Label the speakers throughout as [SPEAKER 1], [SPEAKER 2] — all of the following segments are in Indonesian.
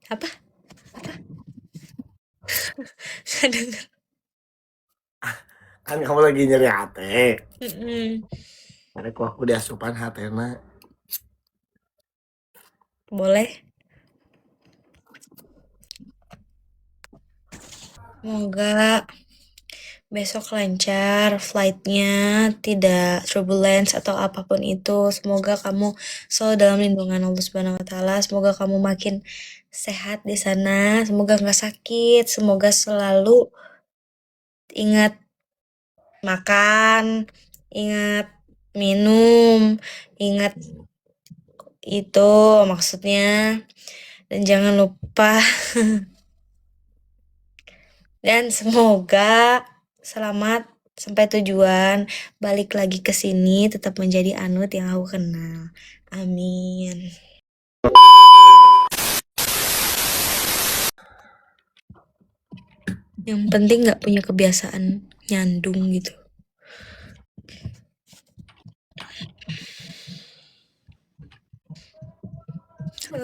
[SPEAKER 1] Apa? Nggak denger.
[SPEAKER 2] Kan kamu lagi nyeri hati.
[SPEAKER 1] Mm-mm.
[SPEAKER 2] Karena kok aku diasupan hatena.
[SPEAKER 1] Boleh. Semoga besok lancar flightnya, tidak turbulence atau apapun itu. Semoga kamu selalu dalam lindungan Allah Subhanahu wa taala. Semoga kamu makin sehat di sana. Semoga nggak sakit. Semoga selalu ingat makan, ingat minum, ingat itu maksudnya. Dan jangan lupa dan semoga selamat sampai tujuan, balik lagi ke sini tetap menjadi Anut yang aku kenal. Amin. Yang penting nggak punya kebiasaan nyandung gitu.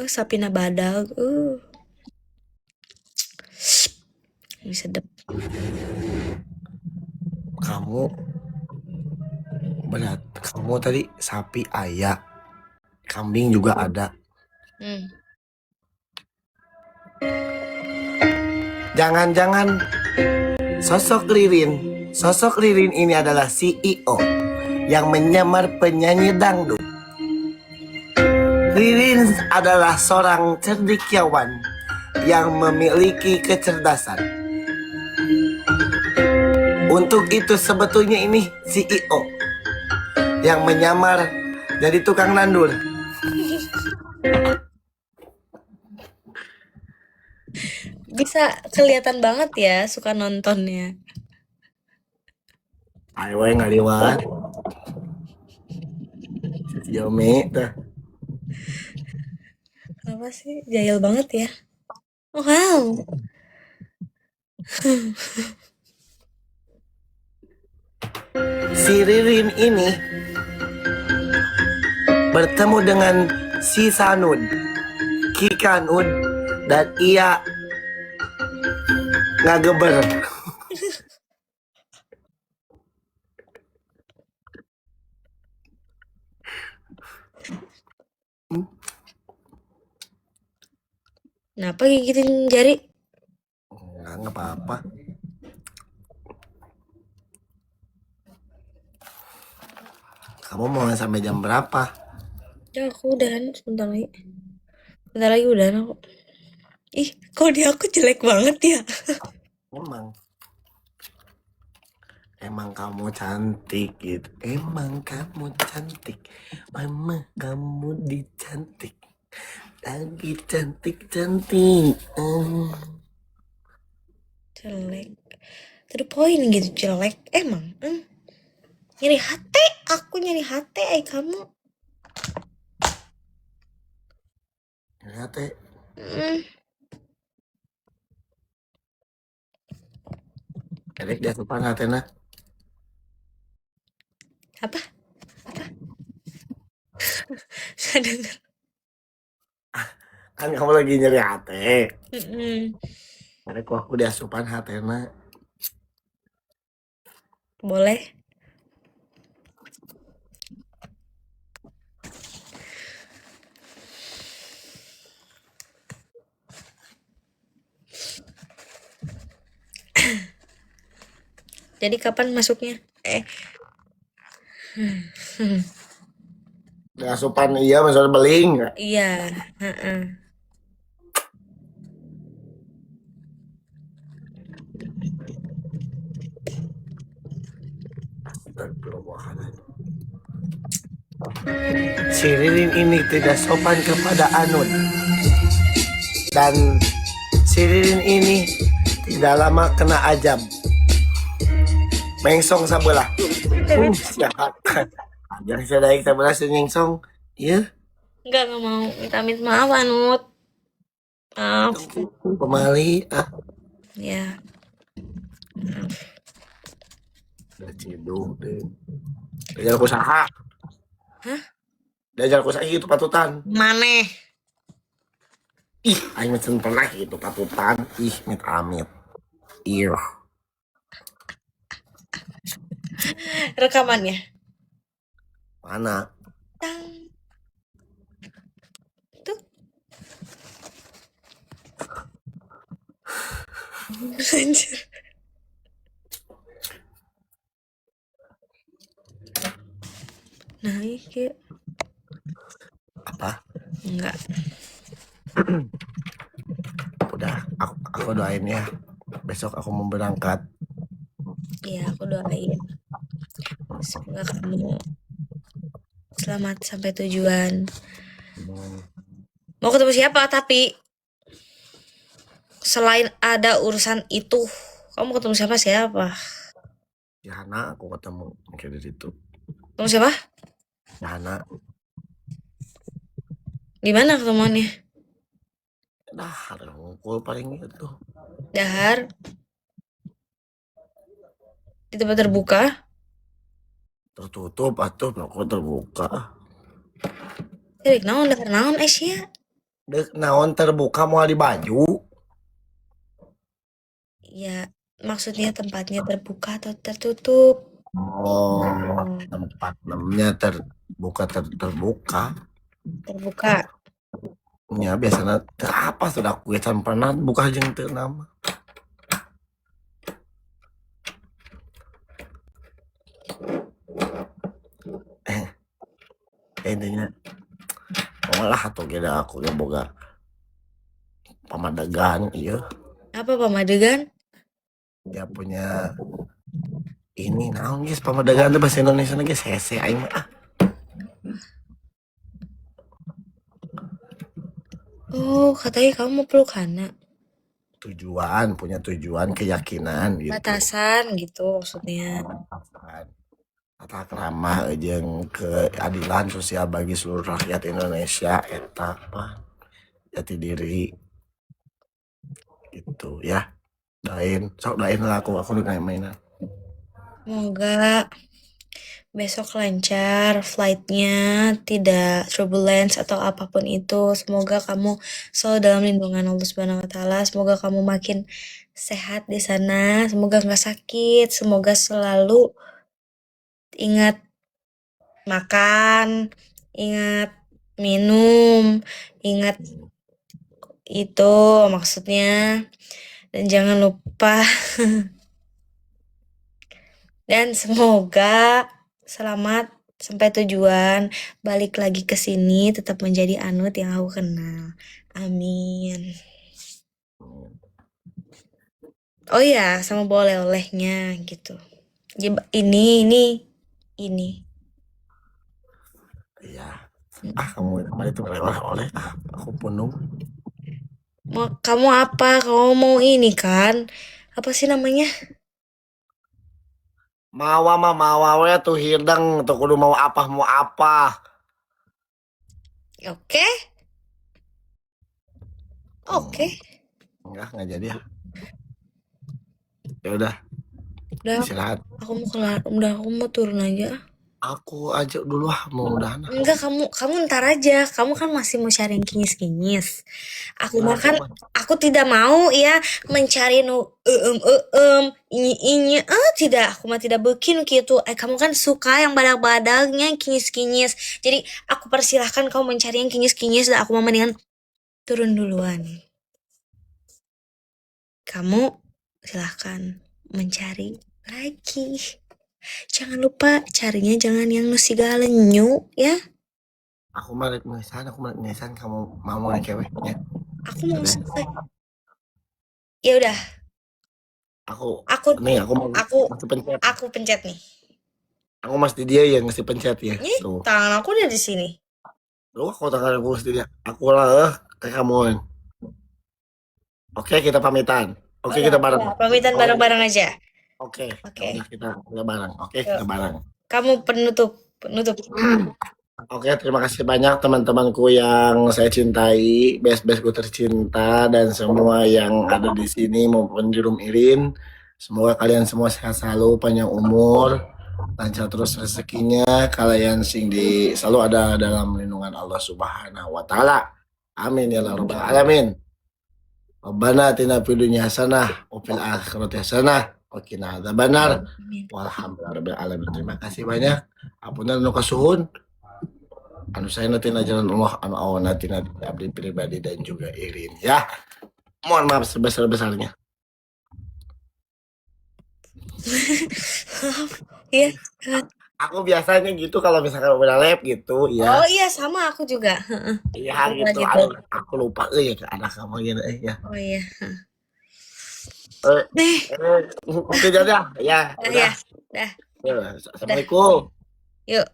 [SPEAKER 1] Sapina badag. Sedep.
[SPEAKER 2] Kamu berat. Kamu tadi sapi ayah. Kambing juga ada. Jangan-jangan sosok Ririn ini adalah CEO yang menyamar penyanyi dangdut. Ririn adalah seorang cendekiawan yang memiliki kecerdasan. Untuk itu sebetulnya ini CEO yang menyamar jadi tukang nandur.
[SPEAKER 1] Bisa kelihatan banget ya suka nontonnya.
[SPEAKER 2] Ayo ngaliwat. Yomi dah.
[SPEAKER 1] Apa sih? Jahil banget ya. Oh, wow.
[SPEAKER 2] Si Ririn ini bertemu dengan si Sanud, Kikanud, dan ia ngageber.
[SPEAKER 1] Kenapa gigitin jari?
[SPEAKER 2] Nggak apa-apa. Kamu mau sampai jam berapa?
[SPEAKER 1] Ya aku udahan sebentar lagi. Bentar lagi udahan aku. Ih, kok di aku jelek banget ya?
[SPEAKER 2] Emang kamu cantik gitu. Emang kamu cantik. Mama kamu dicantik. Lagi cantik-cantik.
[SPEAKER 1] Jelek. To the point gitu jelek. Emang. Nyari hati. Aku nyari hati kamu.
[SPEAKER 2] Lihat teh. Erek dia sopan hatena.
[SPEAKER 1] Apa? Gak denger.
[SPEAKER 2] Kan kamu lagi nyeri hati.
[SPEAKER 1] Mm-mm.
[SPEAKER 2] Erek kok aku diasupan hatena.
[SPEAKER 1] Boleh. Jadi kapan masuknya?
[SPEAKER 2] Diasupan iya maksudnya beling.
[SPEAKER 1] Iya. Heeh.
[SPEAKER 2] Si Ririn ini tidak sopan kepada Anun. Dan si Ririn ini tidak lama kena ajab. Mengsong sabelah. Jahat. Jangan sedai sabelah senyengsong. Iya.
[SPEAKER 1] Enggak mau. Minta maaf Anut. Maaf.
[SPEAKER 2] Pemali.
[SPEAKER 1] Ya.
[SPEAKER 2] Udah ciduk deh. Diajar ku saha.
[SPEAKER 1] Hah?
[SPEAKER 2] Diajar ku saha itu patutan.
[SPEAKER 1] Maneh.
[SPEAKER 2] Ih, aing mesen pernah gitu patutan. Ih, amit. Ih,
[SPEAKER 1] Rekamannya.
[SPEAKER 2] mana?
[SPEAKER 1] Tang. Tuh. Anjir. Nah, iya.
[SPEAKER 2] Apa?
[SPEAKER 1] Enggak.
[SPEAKER 2] Udah, aku doain ya. Besok aku mau berangkat.
[SPEAKER 1] Ya, aku doain. Semoga kamu selamat sampai tujuan. Mau ketemu siapa tapi selain ada urusan itu, kamu ketemu siapa?
[SPEAKER 2] Si Hana aku ketemu kayak di situ.
[SPEAKER 1] Ketemu siapa?
[SPEAKER 2] Si Hana,
[SPEAKER 1] Di mana ketemuannya?
[SPEAKER 2] dah ada ngumpul paling gitu.
[SPEAKER 1] Dahar. Di tempat terbuka.
[SPEAKER 2] Tertutup atuh, aku terbuka.
[SPEAKER 1] Erik naon dahar naon Asia?
[SPEAKER 2] Dek naon terbuka mau di baju.
[SPEAKER 1] Ya, maksudnya tempatnya terbuka atau tertutup?
[SPEAKER 2] Oh, tempat namanya terbuka.
[SPEAKER 1] Terbuka.
[SPEAKER 2] Ya biasanya apa sudah kue pernah buka jeung teu nama. Intinya malah atau kira aku yang boga pamadegan iya.
[SPEAKER 1] Apa pamadegan?
[SPEAKER 2] Dia punya ini naon geus pamadegan teh bahasa Indonesia geus hese aing mah ah.
[SPEAKER 1] Oh, katanya kamu mau peluk Hana.
[SPEAKER 2] Punya tujuan, keyakinan gitu.
[SPEAKER 1] Batasan gitu maksudnya.
[SPEAKER 2] Tata krama jeung keadilan sosial bagi seluruh rakyat Indonesia eta mah jati diri gitu ya. Sok doain lah aku udah mainan.
[SPEAKER 1] Semoga besok lancar flightnya, tidak turbulence atau apapun itu. Semoga kamu selalu dalam lindungan Allah Subhanahu wa taala. Semoga kamu makin sehat di sana, semoga nggak sakit, semoga selalu ingat makan, ingat minum, ingat itu maksudnya, dan jangan lupa dan semoga selamat sampai tujuan, balik lagi ke sini tetap menjadi Anut yang aku kenal. Amin. Oh ya, sama bawa oleh-olehnya gitu. Ini.
[SPEAKER 2] Iya. Kamu kemarin itu oleh-oleh aku penuh.
[SPEAKER 1] Kamu apa? Kamu mau ini kan? Apa sih namanya?
[SPEAKER 2] Mawa we tuh hidang tuh kudu mau apa.
[SPEAKER 1] Oke. Oke.
[SPEAKER 2] Enggak jadi ya. Ya udah.
[SPEAKER 1] Udah,
[SPEAKER 2] Istirahat.
[SPEAKER 1] aku mau turun aja.
[SPEAKER 2] Aku aja dulu mau udahan.
[SPEAKER 1] Enggak, kamu ntar aja. Kamu kan masih mau cari yang kinyis-kinyis. Aku makan, aku tidak mau ya mencari ini. Tidak, aku mah tidak bikin gitu. Kamu kan suka yang badak-badaknya, yang kinyis-kinyis. Jadi aku persilahkan kamu mencari yang kinyis-kinyis dan aku mau mendingan turun duluan. Kamu silahkan mencari lagi. Jangan lupa carinya jangan yang segala lenyu ya.
[SPEAKER 2] Aku balik ngesan kamu mau ceweknya.
[SPEAKER 1] Aku mau selesai. Ya udah. Aku pencet nih.
[SPEAKER 2] Aku mesti dia yang ngasih pencet ya.
[SPEAKER 1] Tuh. Tangan aku udah di sini.
[SPEAKER 2] Aku tangan aku mesti dia. Aku lah kayak kamu. Oke, kita pamitan. Oke, kita bareng.
[SPEAKER 1] Ya, pamitan bareng-bareng aja.
[SPEAKER 2] Oke. Kita bareng. Oke, kita bareng.
[SPEAKER 1] Kamu penutup.
[SPEAKER 2] Oke, terima kasih banyak teman-temanku yang saya cintai, best-bestku tercinta, dan semua yang ada di sini maupun di room Irin. Semoga kalian semua sehat selalu, panjang umur, lancar terus rezekinya, kalian selalu ada dalam lindungan Allah Subhanahu wa taala. Amin ya Allah rabbal alamin. Rabbana atina fid dunya hasanah wa fil akhirati hasanah wa qina adzabannar.
[SPEAKER 1] Amin.
[SPEAKER 2] Walhamdulillahi rabbil alamin. Terima kasih banyak. Apunten nu kasuhun. Anu saya tina jalan Allah, anu awana tina abdi pribadi dan juga Irin ya. Mohon maaf sebesar-besarnya.
[SPEAKER 1] Iya.
[SPEAKER 2] Aku biasanya gitu kalau misalkan udah lab gitu ya.
[SPEAKER 1] Oh iya sama aku juga.
[SPEAKER 2] Iya
[SPEAKER 1] Lupa
[SPEAKER 2] gitu.
[SPEAKER 1] gitu.
[SPEAKER 2] Aku lupa ya ada kamu gitu ya.
[SPEAKER 1] Oh iya.
[SPEAKER 2] Eh,
[SPEAKER 1] Nih,
[SPEAKER 2] itu aja ya.
[SPEAKER 1] dah
[SPEAKER 2] Udah.
[SPEAKER 1] ya. Dah,
[SPEAKER 2] Ya,
[SPEAKER 1] dah.
[SPEAKER 2] Assalamualaikum.
[SPEAKER 1] Yuk.